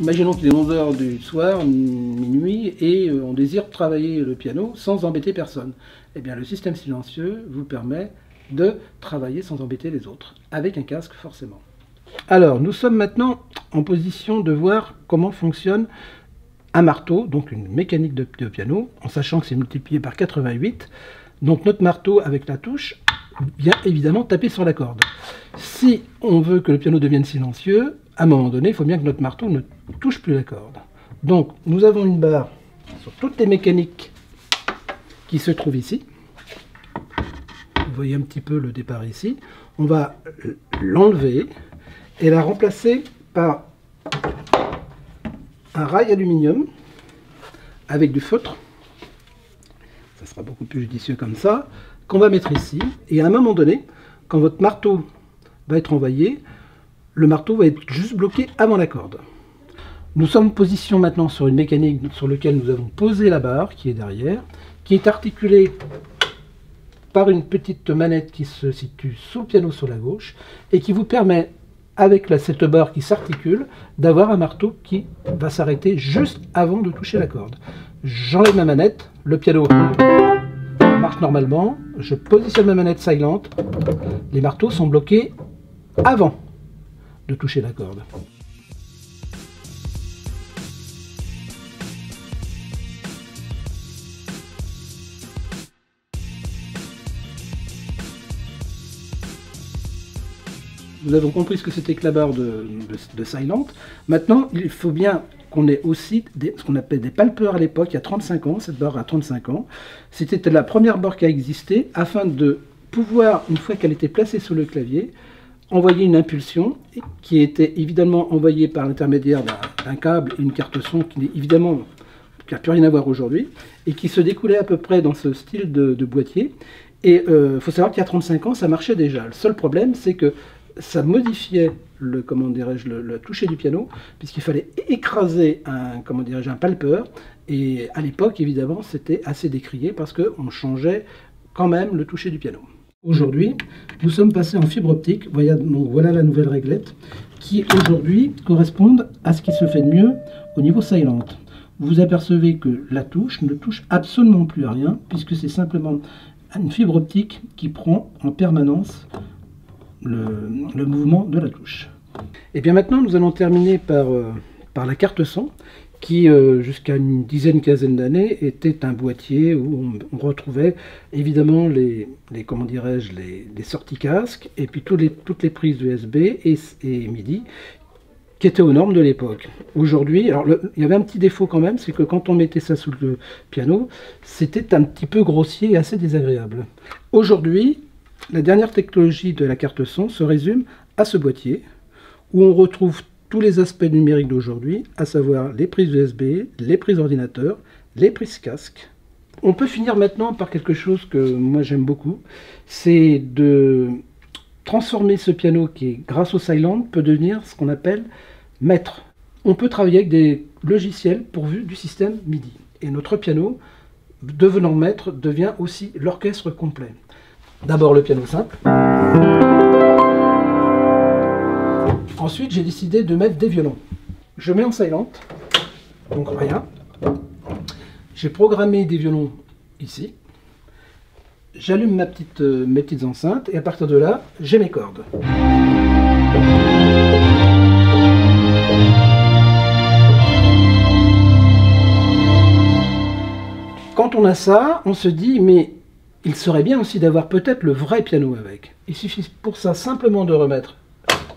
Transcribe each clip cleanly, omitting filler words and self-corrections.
Imaginons qu'il est 11 h du soir, minuit, et on désire travailler le piano sans embêter personne. Eh bien, le système silencieux vous permet de travailler sans embêter les autres, avec un casque forcément. Alors, nous sommes maintenant en position de voir comment fonctionne un marteau, donc une mécanique de piano, en sachant que c'est multiplié par 88. Donc notre marteau avec la touche vient évidemment taper sur la corde. Si on veut que le piano devienne silencieux, à un moment donné, il faut bien que notre marteau ne touche plus la corde. Donc nous avons une barre sur toutes les mécaniques qui se trouvent ici. Vous voyez un petit peu le départ ici. On va l'enlever et la remplacer par un rail aluminium avec du feutre. Ça sera beaucoup plus judicieux comme ça, qu'on va mettre ici. Et à un moment donné, quand votre marteau va être envoyé, le marteau va être juste bloqué avant la corde. Nous sommes en position maintenant sur une mécanique sur laquelle nous avons posé la barre qui est derrière, qui est articulée par une petite manette qui se situe sous le piano sur la gauche et qui vous permet, avec cette barre qui s'articule, d'avoir un marteau qui va s'arrêter juste avant de toucher la corde. J'enlève ma manette, le piano marche normalement, je positionne ma manette silent, les marteaux sont bloqués avant de toucher la corde. Nous avons compris ce que c'était que la barre de silent. Maintenant, il faut bien qu'on ait aussi ce qu'on appelle des palpeurs à l'époque, il y a 35 ans, cette barre a 35 ans. C'était la première barre qui a existé, afin de pouvoir, une fois qu'elle était placée sur le clavier, envoyer une impulsion qui était évidemment envoyée par l'intermédiaire d'un câble et une carte son qui évidemment n'a plus rien à voir aujourd'hui, et qui se découlait à peu près dans ce style de boîtier. Et il faut savoir qu'il y a 35 ans, ça marchait déjà. Le seul problème, c'est que ça modifiait le toucher du piano, puisqu'il fallait écraser un palpeur, et à l'époque évidemment c'était assez décrié parce qu'on changeait quand même le toucher du piano. Aujourd'hui, nous sommes passés en fibre optique. Voilà la nouvelle réglette qui aujourd'hui correspond à ce qui se fait de mieux au niveau silent. Vous apercevez que la touche ne touche absolument plus à rien, puisque c'est simplement une fibre optique qui prend en permanence le mouvement de la touche. Et bien maintenant, nous allons terminer par la carte son, qui jusqu'à une quinzaine d'années était un boîtier où on retrouvait évidemment les sorties casques, et puis toutes les prises USB et MIDI qui étaient aux normes de l'époque. Aujourd'hui, alors il y avait un petit défaut quand même, c'est que quand on mettait ça sous le piano, c'était un petit peu grossier et assez désagréable. Aujourd'hui, la dernière technologie de la carte son se résume à ce boîtier, où on retrouve tous les aspects numériques d'aujourd'hui, à savoir les prises USB, les prises ordinateur, les prises casque. On peut finir maintenant par quelque chose que moi j'aime beaucoup, c'est de transformer ce piano qui, grâce au silent, peut devenir ce qu'on appelle maître. On peut travailler avec des logiciels pourvus du système MIDI. Et notre piano, devenant maître, devient aussi l'orchestre complet. D'abord le piano simple. Ensuite, j'ai décidé de mettre des violons. Je mets en silent, donc rien. J'ai programmé des violons ici. J'allume mes petites enceintes et à partir de là, j'ai mes cordes. Quand on a ça, on se dit, mais il serait bien aussi d'avoir peut-être le vrai piano avec. Il suffit pour ça simplement de remettre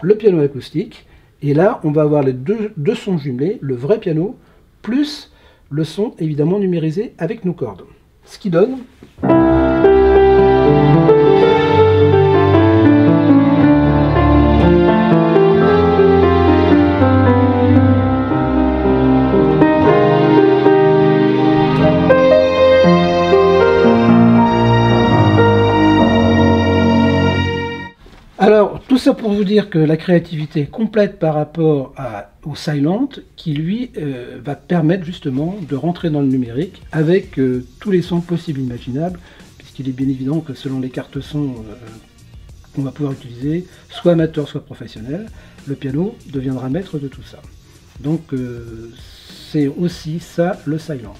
le piano acoustique, et là on va avoir les deux sons jumelés, le vrai piano, plus le son évidemment numérisé avec nos cordes. Ce qui donne... Alors, tout ça pour vous dire que la créativité est complète par rapport au silent, qui lui va permettre justement de rentrer dans le numérique avec tous les sons possibles et imaginables, puisqu'il est bien évident que selon les cartes son qu'on va pouvoir utiliser, soit amateur, soit professionnel, le piano deviendra maître de tout ça. Donc c'est aussi ça le Silent.